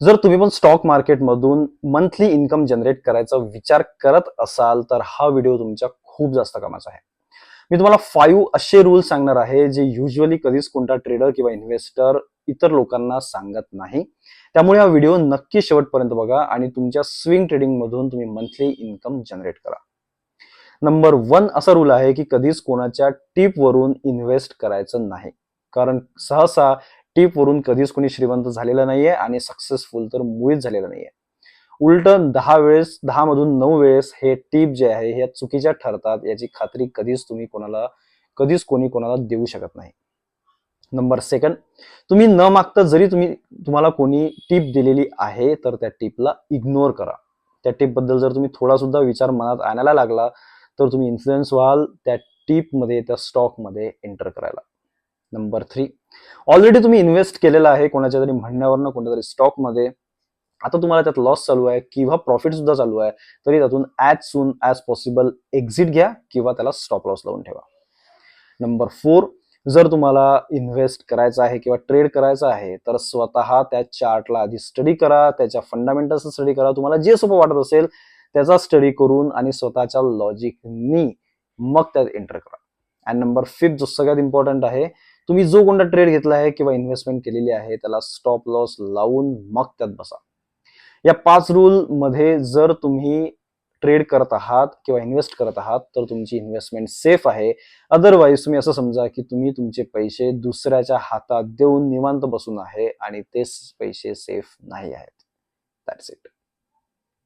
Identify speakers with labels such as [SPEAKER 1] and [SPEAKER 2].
[SPEAKER 1] जर तुम्ही पण स्टॉक मार्केटमधून मंथली इन्कम जनरेट करायचा विचार करत असाल तर हा व्हिडिओ तुमच्या खूप जास्त कामाचा आहे. मी तुम्हाला 5 असे रूल्स सांगणार आहे जे युजली कधीच कोणता ट्रेडर किंवा इन्व्हेस्टर इतर लोकांना सांगत नाही. त्यामुळे हा व्हिडिओ नक्की शेवटपर्यंत बघा आणि तुमच्या स्विंग ट्रेडिंग मधून तुम्ही मंथली इन्कम जनरेट करा. नंबर 1 असा रूल आहे की कधीच कोणाच्या टिप वरून इन्व्हेस्ट करायचं नाही. कारण सहसा टिप वरून कधीच कोणी श्रीमंत झालेला नाहीये आणि सक्सेसफुल तर मुळीच झालेला नाहीये. उलट 10 मधून 9 वेळेस हे टिप जे आहे हे चुकीच्या ठरतात याची खात्री कधीच कोणी कोणाला देऊ शकत नाही. नंबर 2, तुम्ही न मागता जरी तुम्हाला कोणी टिप दिलेली आहे तर त्या टिपला इग्नोर करा. त्या टिप बद्दल जर तुम्ही थोडा सुद्धा विचार मनात आणायला लागला तर तुम्ही इन्फ्लुएन्स व्हाल त्या टिप मध्ये त्या स्टॉक मध्ये एंटर करायला. नंबर 3, ऑलरेडी तुम्ही इन्व्हेस्ट केलेला आहे कोणाच्या तरी म्हणण्यावरनं कोणत्या तरी स्टॉक मध्ये. आता तुम्हाला त्यात लॉस चालू आहे किंवा प्रॉफिट सुद्धा चालू आहे तरी त्यातून as soon as possible exit घ्या किंवा त्याला स्टॉप लॉस लावून ठेवा. नंबर 4, जर तुम्हाला इन्व्हेस्ट करायचं आहे किंवा ट्रेड करायचं आहे तर स्वतः त्या चार्टला आधी स्टडी करा, त्याच्या फंडामेंटल्स स्टडी करा, तुम्हाला जे सोपं वाटत असेल त्याचा स्टडी करून आणि स्वतःच्या लॉजिकनी मग त्यात एंटर करा. आणि नंबर 5 जो सगळ्यात इम्पॉर्टंट आहे, तुम्ही जो कोणता ट्रेड घेतला आहे किंवा इन्व्हेस्टमेंट केलेली आहे त्याला स्टॉप लॉस लावून मग त्यात बसा. या 5 रूल मध्ये जर तुम्ही ट्रेड करत आहात किंवा इन्व्हेस्ट करत आहात तर तुमची इन्व्हेस्टमेंट सेफ आहे. अदरवाईज तुम्ही असं समजा की तुम्ही तुमचे पैसे दुसऱ्याच्या हातात देऊन निवांत बसून आहे आणि ते पैसे सेफ नाही आहेत. That's it.